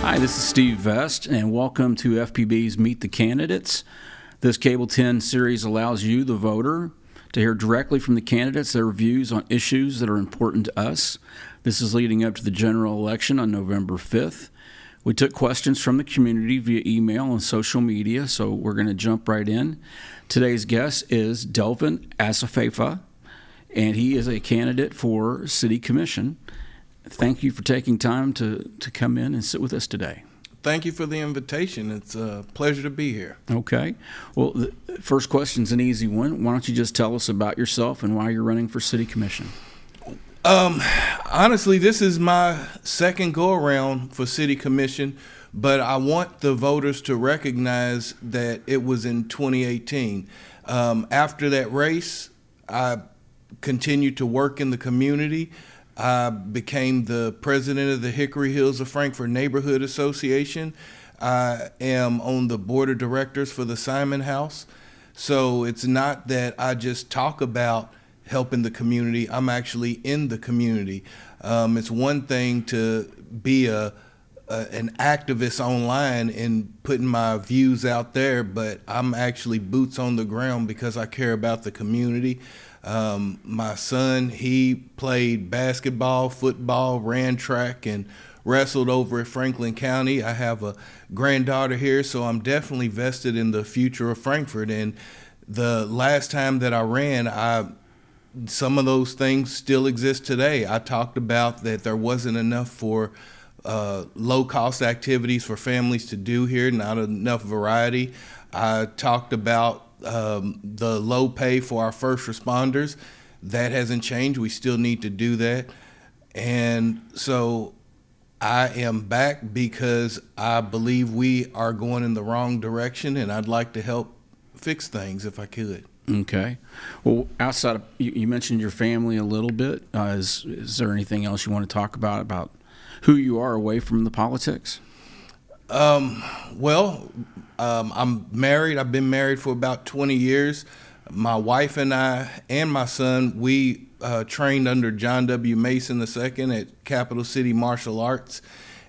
Hi, this is Steve Vest, and welcome to FPB's Meet the Candidates. This Cable 10 series allows you, the voter, to hear directly from the candidates their views on issues that are important to us. This is leading up to the general election on November 5th. We took questions from the community via email and social media, so we're going to jump right in. Today's guest is Delvin Azofeifa, and he is a candidate for City Commission. Thank you for taking time to come in and sit with us today. Thank you for the invitation. It's a pleasure to be here. Okay. Well, the first question's an easy one. Why don't you just tell us about yourself and why you're running for City Commission? Honestly, this is my second go-around for City Commission, but I want the voters to recognize that it was in 2018. After that race, I continued to work in the community. I became the president of the Hickory Hills of Frankfort Neighborhood Association. I am on the board of directors for the Simon House. So it's not that I just talk about helping the community. I'm actually in the community. It's one thing to be an activist online and putting my views out there, but I'm actually boots on the ground because I care about the community. My son, he played basketball, football, ran track, and wrestled over at Franklin County. I have a granddaughter here, so I'm definitely vested in the future of Frankfort. And the last time that I ran, some of those things still exist today. I talked about that there wasn't enough for low-cost activities for families to do here, not enough variety. I talked about the low pay for our first responders. That hasn't changed. We still need to do that. And so I am back because I believe we are going in the wrong direction, and I'd like to help fix things if I could. Okay. Well, outside of, you mentioned your family a little bit. Is there anything else you want to talk about who you are away from the politics? I'm married. I've been married for about 20 years. My wife and I and my son, we trained under John W. Mason II at Capital City Martial Arts,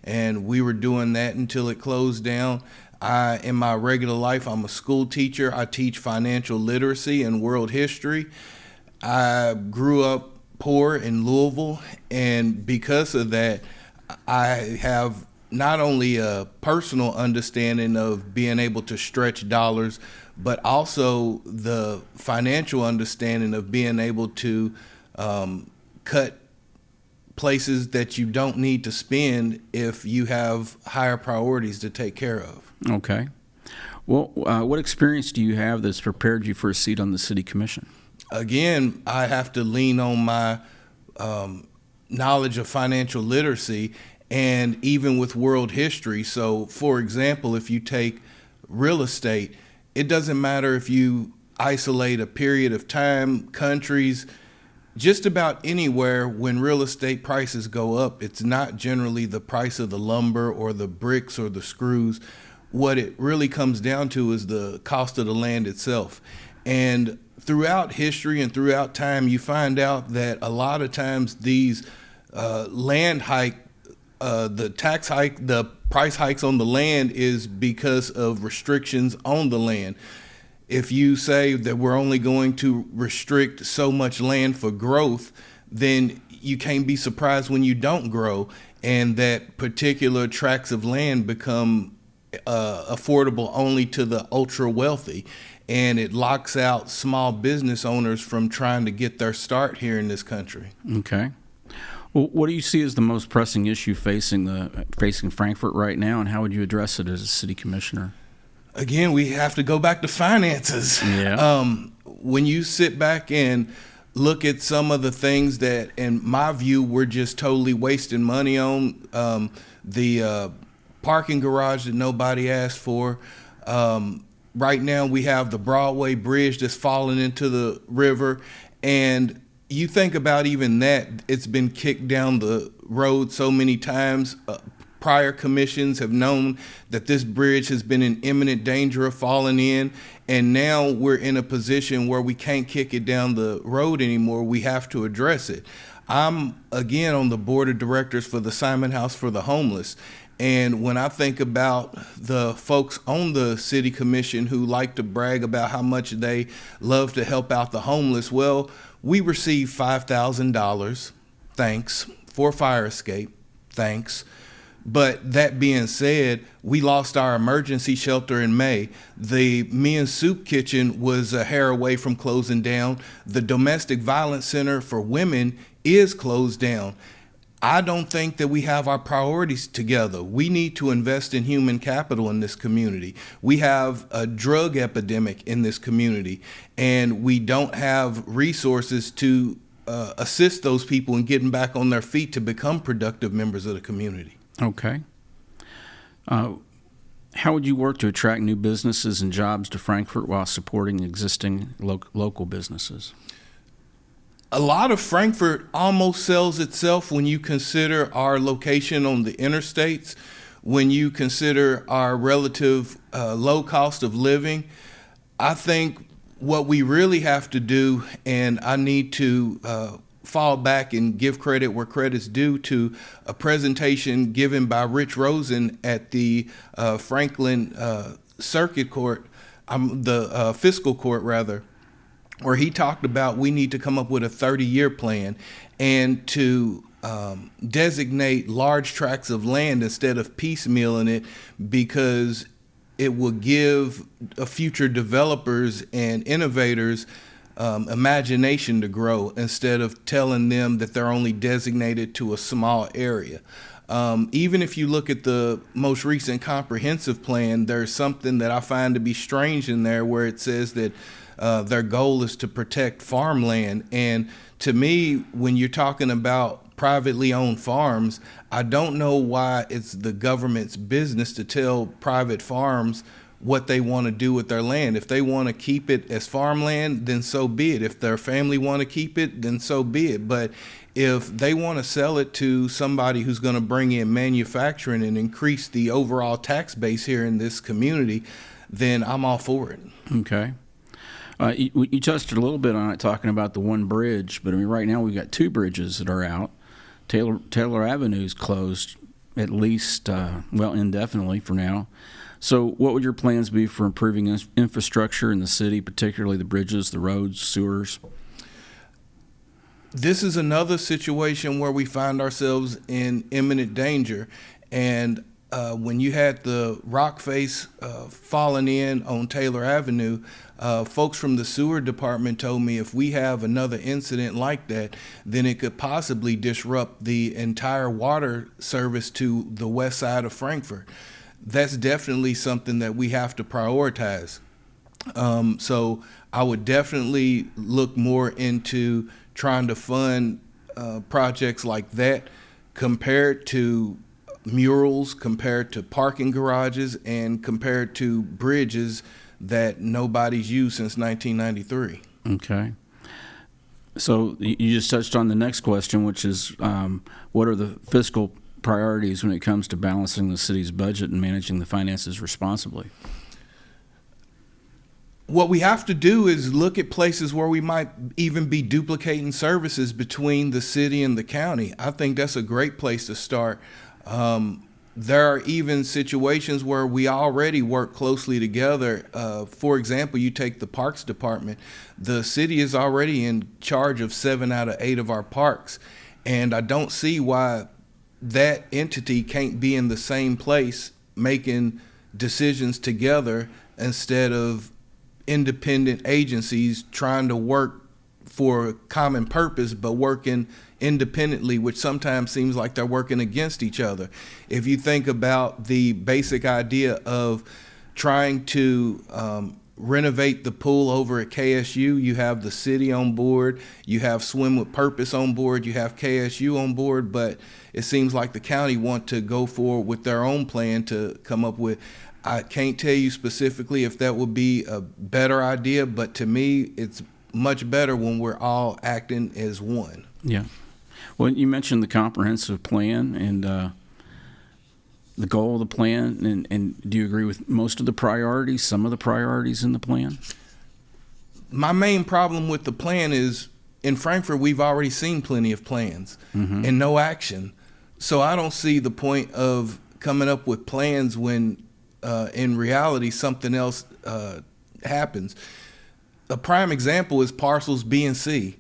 and we were doing that until it closed down. In my regular life, I'm a school teacher. I teach financial literacy and world history. I grew up poor in Louisville, and because of that, I have not only a personal understanding of being able to stretch dollars, but also the financial understanding of being able to cut places that you don't need to spend if you have higher priorities to take care of. Okay. Well, what experience do you have that's prepared you for a seat on the City Commission? Again, I have to lean on my knowledge of financial literacy and even with world history. So, for example, if you take real estate, it doesn't matter if you isolate a period of time, countries, just about anywhere when real estate prices go up, it's not generally the price of the lumber or the bricks or the screws. What it really comes down to is the cost of the land itself. And throughout history and throughout time, you find out that a lot of times these land hike, the tax hike, the price hikes on the land is because of restrictions on the land. If you say that we're only going to restrict so much land for growth, then you can't be surprised when you don't grow and that particular tracts of land become affordable only to the ultra wealthy. And it locks out small business owners from trying to get their start here in this country. Okay. Well, what do you see as the most pressing issue facing Frankfort right now, and how would you address it as a city commissioner? Again, we have to go back to finances. Yeah. When you sit back and look at some of the things that, in my view, we're just totally wasting money on, the parking garage that nobody asked for. Right now, we have the Broadway Bridge that's falling into the river, and you think about even that, it's been kicked down the road so many times. Prior commissions have known that this bridge has been in imminent danger of falling in, and now we're in a position where we can't kick it down the road anymore. We have to address it. I'm, again, on the board of directors for the Simon House for the Homeless, And when I think about the folks on the city commission who like to brag about how much they love to help out the homeless, well, we received $5,000, thanks, for fire escape, thanks. But that being said, we lost our emergency shelter in May. The Me and Soup Kitchen was a hair away from closing down. The Domestic Violence Center for Women is closed down. I don't think that we have our priorities together. We need to invest in human capital in this community. We have a drug epidemic in this community, and we don't have resources to assist those people in getting back on their feet to become productive members of the community. Okay. How would you work to attract new businesses and jobs to Frankfort while supporting existing local businesses? A lot of Frankfort almost sells itself when you consider our location on the interstates, when you consider our relative low cost of living. I think what we really have to do, and I need to fall back and give credit where credit's due to a presentation given by Rich Rosen at the Franklin Circuit Court, the Fiscal Court rather, where he talked about we need to come up with a 30-year plan and to designate large tracts of land instead of piecemealing it, because it will give future developers and innovators imagination to grow instead of telling them that they're only designated to a small area. Even if you look at the most recent comprehensive plan, there's something that I find to be strange in there where it says that their goal is to protect farmland. And to me, when you're talking about privately owned farms, I don't know why it's the government's business to tell private farms what they want to do with their land. If they want to keep it as farmland, then so be it. If their family want to keep it, then so be it. But if they want to sell it to somebody who's going to bring in manufacturing and increase the overall tax base here in this community, then I'm all for it. Okay. You touched a little bit on it, talking about the one bridge, but I mean, right now we've got two bridges that are out. Taylor Avenue is closed, at least, indefinitely for now. So what would your plans be for improving infrastructure in the city, particularly the bridges, the roads, sewers? This is another situation where we find ourselves in imminent danger. And when you had the rock face falling in on Taylor Avenue, folks from the sewer department told me if we have another incident like that, then it could possibly disrupt the entire water service to the west side of Frankfort. That's definitely something that we have to prioritize. So I would definitely look more into trying to fund projects like that compared to murals, compared to parking garages, and compared to bridges that nobody's used since 1993. Okay. So you just touched on the next question, which is what are the fiscal priorities when it comes to balancing the city's budget and managing the finances responsibly? What we have to do is look at places where we might even be duplicating services between the city and the county. I think that's a great place to start. There are even situations where we already work closely together. For example, you take the Parks Department. The city is already in charge of 7 out of 8 of our parks, and I don't see why that entity can't be in the same place making decisions together instead of independent agencies trying to work for a common purpose but working independently, which sometimes seems like they're working against each other. If you think about the basic idea of trying to renovate the pool over at KSU, you have the city on board, you have Swim with Purpose on board, you have KSU on board, but it seems like the county want to go forward with their own plan to come up with. I can't tell you specifically if that would be a better idea, but to me, it's much better when we're all acting as one. Yeah. Well, you mentioned the comprehensive plan and the goal of the plan, and do you agree with most of the priorities, some of the priorities in the plan? My main problem with the plan is in Frankfort, we've already seen plenty of plans and no action. So I don't see the point of coming up with plans when in reality something else happens. A prime example is parcels B and C.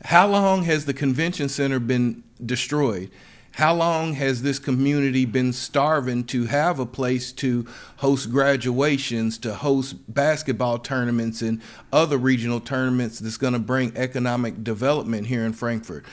How long has the convention center been destroyed? How long has this community been starving to have a place to host graduations, to host basketball tournaments and other regional tournaments that's going to bring economic development here in Frankfort?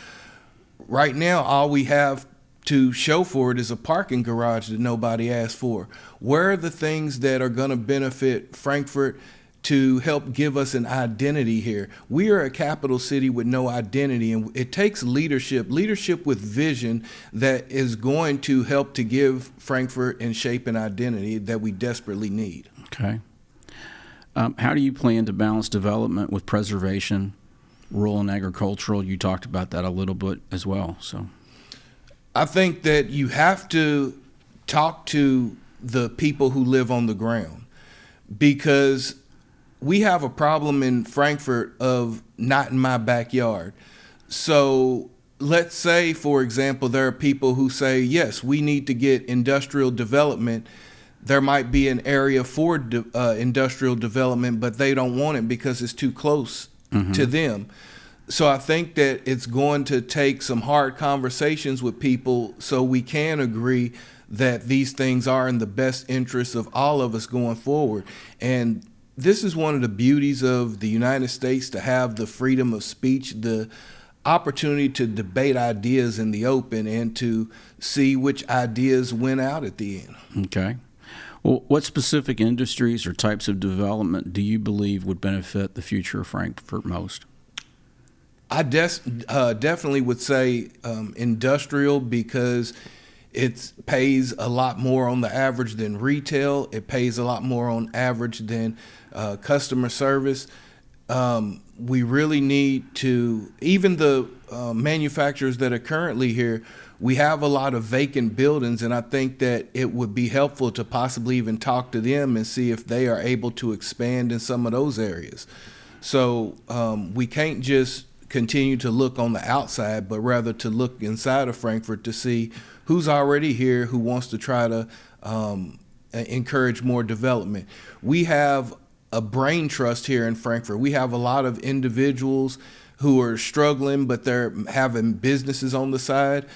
Right now, all we have to show for it is a parking garage that nobody asked for. Where are the things that are going to benefit Frankfort to help give us an identity here? We are a capital city with no identity, and it takes leadership with vision that is going to help to give Frankfort and shape an identity that we desperately need. Okay. How do you plan to balance development with preservation, rural and agricultural? You talked about that a little bit as well. So, I think that you have to talk to the people who live on the ground, because we have a problem in Frankfort of not in my backyard. So let's say, for example, there are people who say, yes, we need to get industrial development. There might be an area for industrial development, but they don't want it because it's too close to them. So I think that it's going to take some hard conversations with people so we can agree that these things are in the best interest of all of us going forward. And this is one of the beauties of the United States, to have the freedom of speech, the opportunity to debate ideas in the open, and to see which ideas win out at the end. Okay. Well, what specific industries or types of development do you believe would benefit the future of Frankfort most? I definitely would say industrial, because it pays a lot more on the average than retail. It pays a lot more on average than customer service. We really need to, even the manufacturers that are currently here, we have a lot of vacant buildings, and I think that it would be helpful to possibly even talk to them and see if they are able to expand in some of those areas. So we can't just continue to look on the outside, but rather to look inside of Frankfort to see who's already here, who wants to try to encourage more development. We have a brain trust here in Frankfort. We have a lot of individuals who are struggling, but they're having businesses on the side.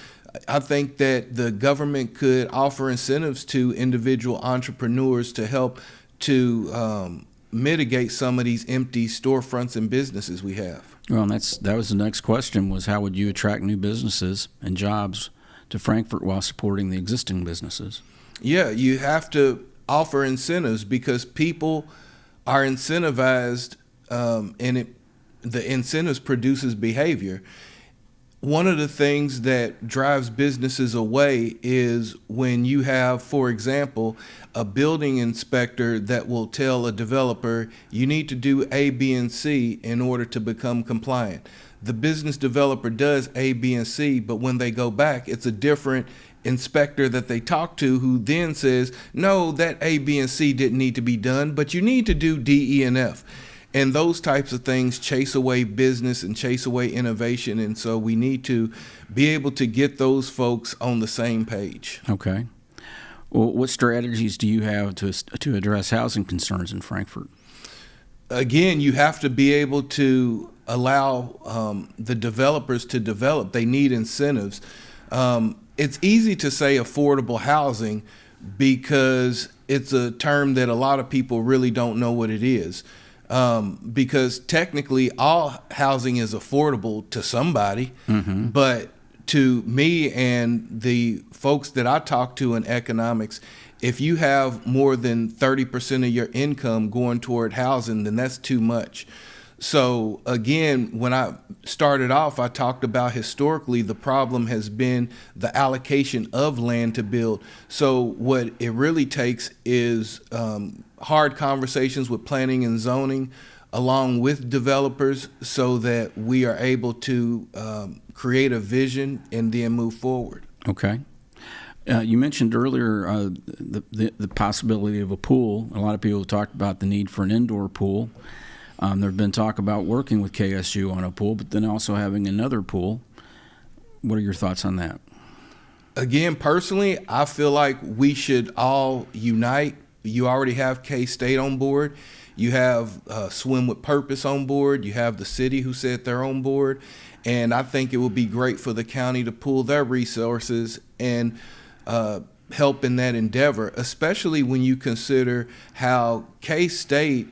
I think that the government could offer incentives to individual entrepreneurs to help to mitigate some of these empty storefronts and businesses we have. Well, that was the next question, was how would you attract new businesses and jobs to Frankfort while supporting the existing businesses? Yeah, you have to offer incentives, because people are incentivized, and the incentives produces behavior. One of the things that drives businesses away is when you have, for example, a building inspector that will tell a developer, you need to do A, B, and C in order to become compliant. The business developer does A, B, and C, but when they go back, it's a different inspector that they talk to, who then says, no, that A, B, and C didn't need to be done, but you need to do D, E, and F. And those types of things chase away business and chase away innovation. And so we need to be able to get those folks on the same page. Okay. Well, what strategies do you have to address housing concerns in Frankfort? Again, you have to be able to allow the developers to develop. They need incentives. It's easy to say affordable housing because it's a term that a lot of people really don't know what it is. Because technically all housing is affordable to somebody, but to me and the folks that I talk to in economics, if you have more than 30% of your income going toward housing, then that's too much. So again, when I started off, I talked about historically the problem has been the allocation of land to build. So what it really takes is hard conversations with planning and zoning along with developers so that we are able to create a vision and then move forward. Okay. You mentioned earlier the possibility of a pool. A lot of people talked about the need for an indoor pool. There have been talk about working with KSU on a pool, but then also having another pool. What are your thoughts on that? Again, personally, I feel like we should all unite. You already have K-State on board. You have Swim with Purpose on board. You have the city who said they're on board. And I think it would be great for the county to pool their resources and help in that endeavor, especially when you consider how K-State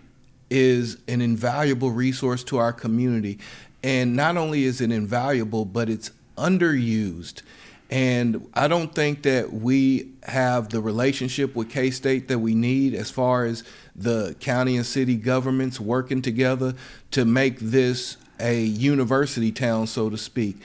is an invaluable resource to our community. And not only is it invaluable, but it's underused. And I don't think that we have the relationship with K-State that we need as far as the county and city governments working together to make this a university town, so to speak.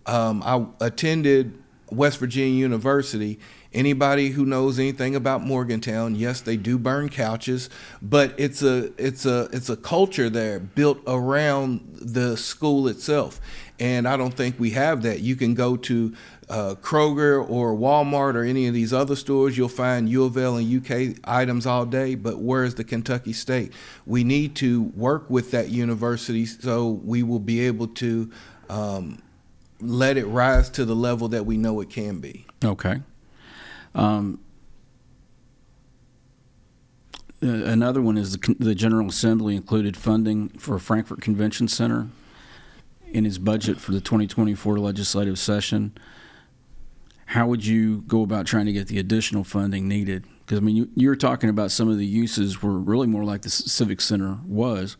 I attended West Virginia University. Anybody who knows anything about Morgantown, yes, they do burn couches, but it's a culture there built around the school itself. And I don't think we have that. You can go to Kroger or Walmart or any of these other stores, you'll find U of L and UK items all day, but where's the Kentucky State? We need to work with that university so we will be able to let it rise to the level that we know it can be. Okay. Another one is the General Assembly included funding for Frankfort Convention Center in its budget for the 2024 legislative session. How would you go about trying to get the additional funding needed? Because, I mean, you were talking about some of the uses were really more like the Civic Center was.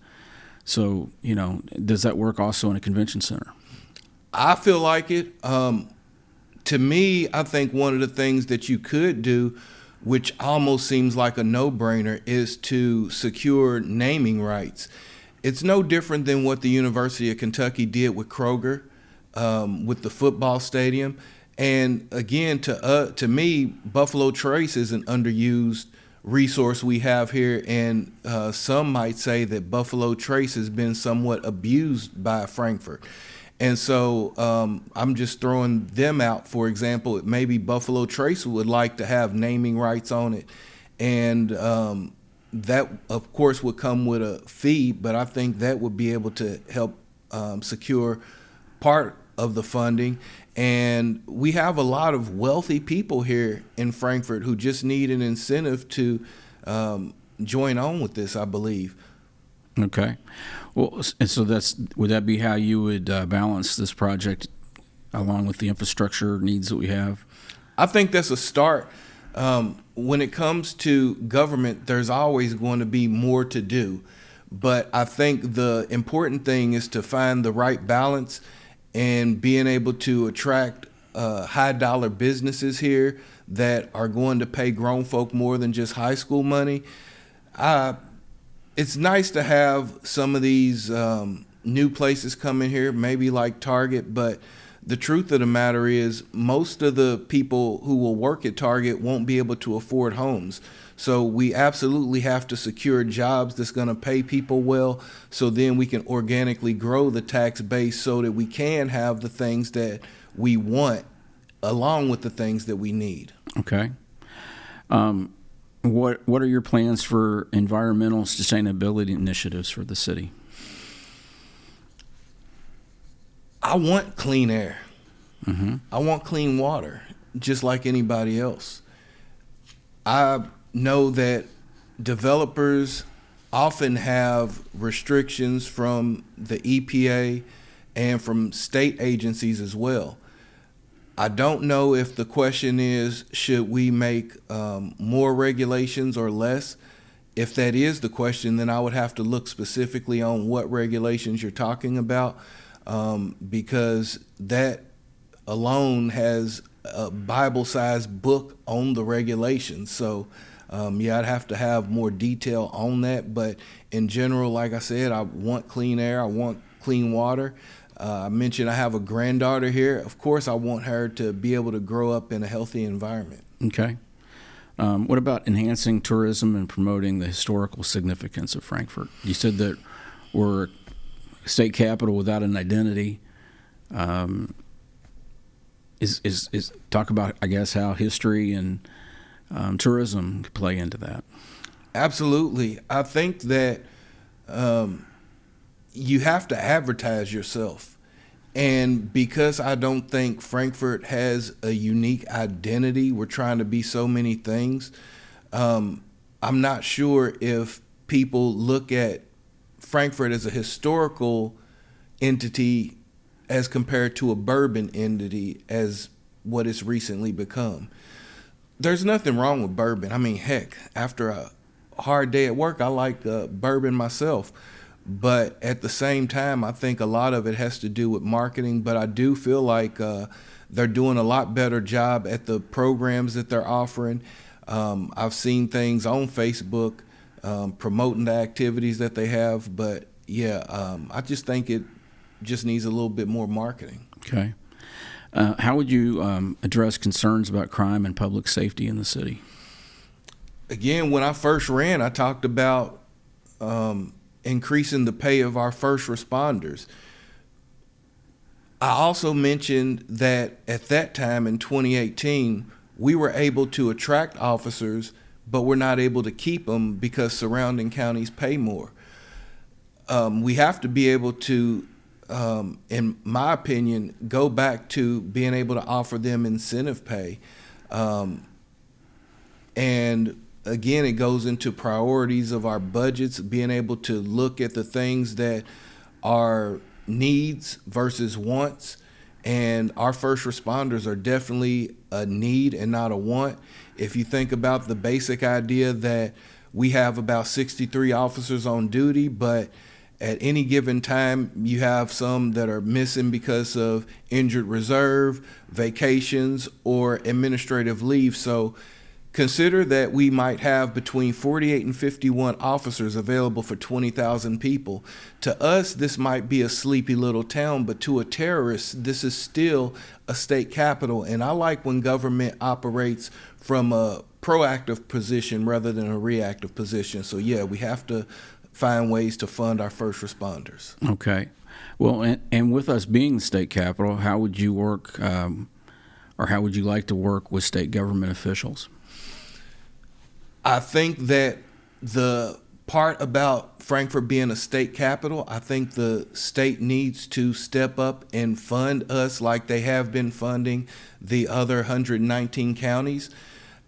So, you know, does that work also in a convention center? I feel like it. To me, I think one of the things that you could do, which almost seems like a no-brainer, is to secure naming rights. It's no different than what the University of Kentucky did with Kroger, with the football stadium. And again, to me, Buffalo Trace is an underused resource we have here. And some might say that Buffalo Trace has been somewhat abused by Frankfort. And so I'm just throwing them out. For example, maybe Buffalo Trace would like to have naming rights on it. And that, of course, would come with a fee, but I think that would be able to help secure part of the funding. And we have a lot of wealthy people here in Frankfort who just need an incentive to join on with this, I believe. Okay. Well, and so would that be how you would balance this project along with the infrastructure needs that we have? I think that's a start. When it comes to government, there's always going to be more to do. But I think the important thing is to find the right balance and being able to attract high dollar businesses here that are going to pay grown folk more than just high school money. It's nice to have some of these new places come in here, maybe like Target, but the truth of the matter is most of the people who will work at Target won't be able to afford homes. So we absolutely have to secure jobs that's going to pay people well, so then we can organically grow the tax base so that we can have the things that we want along with the things that we need. Okay. What are your plans for environmental sustainability initiatives for the city? I want clean air. Mm-hmm. I want clean water, just like anybody else. I know that developers often have restrictions from the EPA and from state agencies as well. I don't know if the question is, should we make more regulations or less? If that is the question, then I would have to look specifically on what regulations you're talking about, because that alone has a Bible-sized book on the regulations. So, I'd have to have more detail on that. But in general, like I said, I want clean air. I want clean water. I mentioned I have a granddaughter here. Of course, I want her to be able to grow up in a healthy environment. Okay. What about enhancing tourism and promoting the historical significance of Frankfort? You said that we're a state capital without an identity. Talk about, I guess, how history and tourism play into that. Absolutely. I think that you have to advertise yourself. And because I don't think Frankfort has a unique identity, we're trying to be so many things. I'm not sure if people look at Frankfort as a historical entity as compared to a bourbon entity as what it's recently become. There's nothing wrong with bourbon. I mean, heck, after a hard day at work, I like bourbon myself. But at the same time, I think a lot of it has to do with marketing. But I do feel like they're doing a lot better job at the programs that they're offering. I've seen things on Facebook promoting the activities that they have. But yeah, I just think it just needs a little bit more marketing. Okay. How would you address concerns about crime and public safety in the city? Again, when I first ran, I talked about increasing the pay of our first responders. I also mentioned that at that time in 2018, we were able to attract officers, but we're not able to keep them because surrounding counties pay more. We have to be able to, in my opinion, go back to being able to offer them incentive pay. And again, it goes into priorities of our budgets, being able to look at the things that are needs versus wants. And our first responders are definitely a need and not a want. If you think about the basic idea that we have about 63 officers on duty, but at any given time, you have some that are missing because of injured reserve, vacations, or administrative leave. So consider that we might have between 48 and 51 officers available for 20,000 people. To us, this might be a sleepy little town, but to a terrorist, this is still a state capital. And I like when government operates from a proactive position rather than a reactive position. So yeah, we have to find ways to fund our first responders. Okay. Well, and with us being the state capital, how would you work or how would you like to work with state government officials? I think that the part about Frankfort being a state capital, I think the state needs to step up and fund us like they have been funding the other 119 counties.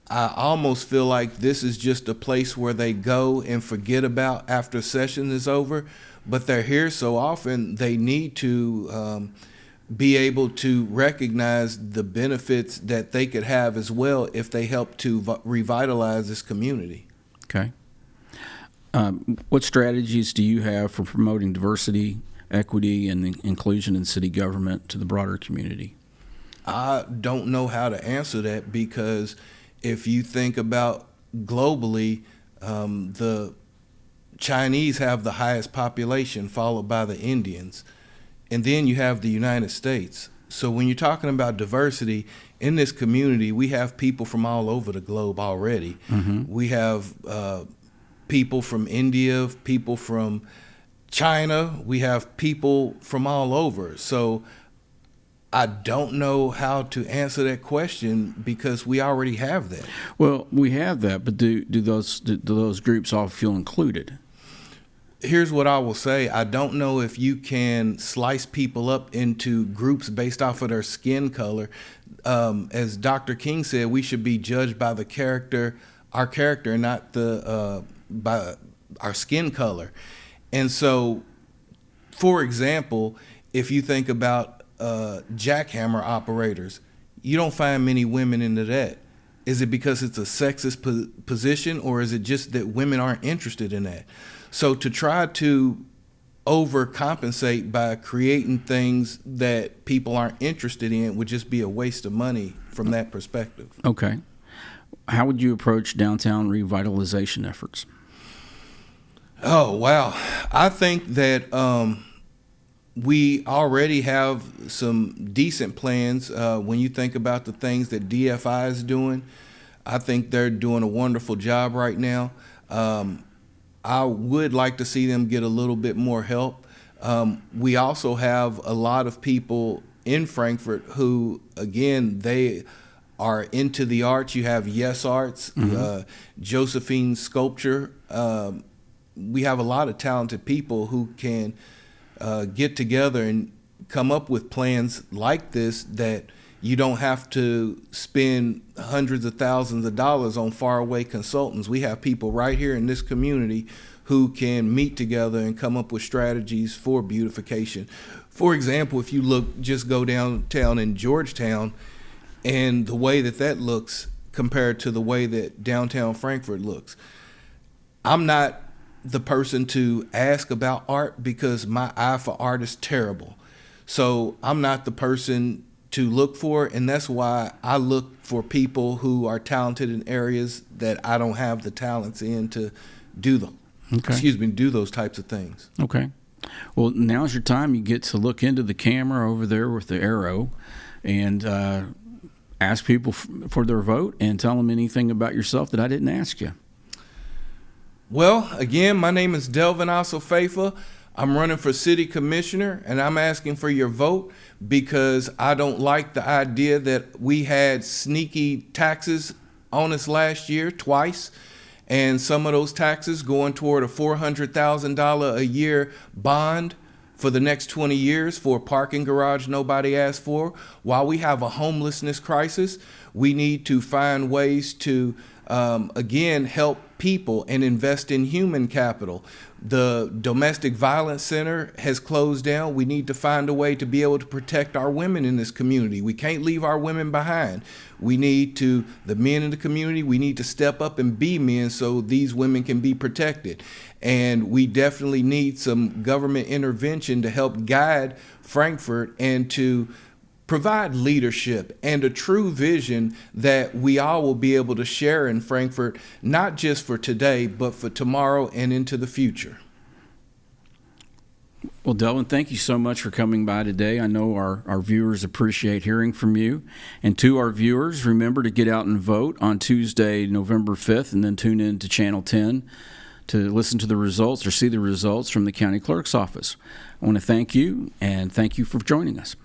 I almost feel like this is just a place where they go and forget about after session is over, but they're here so often they need to be able to recognize the benefits that they could have as well if they help to revitalize this community. Okay. What strategies do you have for promoting diversity, equity, and inclusion in city government to the broader community? I don't know how to answer that because if you think about globally, the Chinese have the highest population, followed by the Indians. And then you have the United States. So when you're talking about diversity in this community, we have people from all over the globe already. Mm-hmm. We have people from India, people from China. We have people from all over. So I don't know how to answer that question because we already have that. Well, we have that, but do those groups all feel included? Here's what I will say. I don't know if you can slice people up into groups based off of their skin color. As Dr. King said, we should be judged by the character, our character, not by our skin color. And so, for example, if you think about jackhammer operators, you don't find many women into that. Is it because it's a sexist position, or is it just that women aren't interested in that? So to try to overcompensate by creating things that people aren't interested in would just be a waste of money from that perspective. Okay. How would you approach downtown revitalization efforts? Oh, wow. I think that we already have some decent plans. When you think about the things that DFI is doing, I think they're doing a wonderful job right now. I would like to see them get a little bit more help. We also have a lot of people in Frankfort who, again, they are into the arts. You have Yes Arts, mm-hmm. Josephine Sculpture. We have a lot of talented people who can get together and come up with plans like this that you don't have to spend hundreds of thousands of dollars on faraway consultants. We have people right here in this community who can meet together and come up with strategies for beautification. For example, if you just go downtown in Georgetown and the way that looks compared to the way that downtown Frankfort looks. I'm not the person to ask about art because my eye for art is terrible. So I'm not the person to look for, and that's why I look for people who are talented in areas that I don't have the talents in to do them. Okay. Do those types of things. Okay. Well, now's your time. You get to look into the camera over there with the arrow and ask people for their vote and tell them anything about yourself that I didn't ask you. Well, again, my name is Delvin Azofeifa. I'm running for city commissioner, and I'm asking for your vote because I don't like the idea that we had sneaky taxes on us last year twice, and some of those taxes going toward a $400,000 a year bond for the next 20 years for a parking garage nobody asked for. While we have a homelessness crisis, we need to find ways to, again, help people and invest in human capital. The Domestic Violence Center has closed down. We need to find a way to be able to protect our women in this community. We can't leave our women behind. We need to, the men in the community, we need to step up and be men so these women can be protected. And we definitely need some government intervention to help guide Frankfort and to provide leadership and a true vision that we all will be able to share in Frankfort, not just for today, but for tomorrow and into the future. Well, Delvin, thank you so much for coming by today. I know our viewers appreciate hearing from you. And to our viewers, remember to get out and vote on Tuesday, November 5th, and then tune in to Channel 10 to listen to the results or see the results from the county clerk's office. I want to thank you, and thank you for joining us.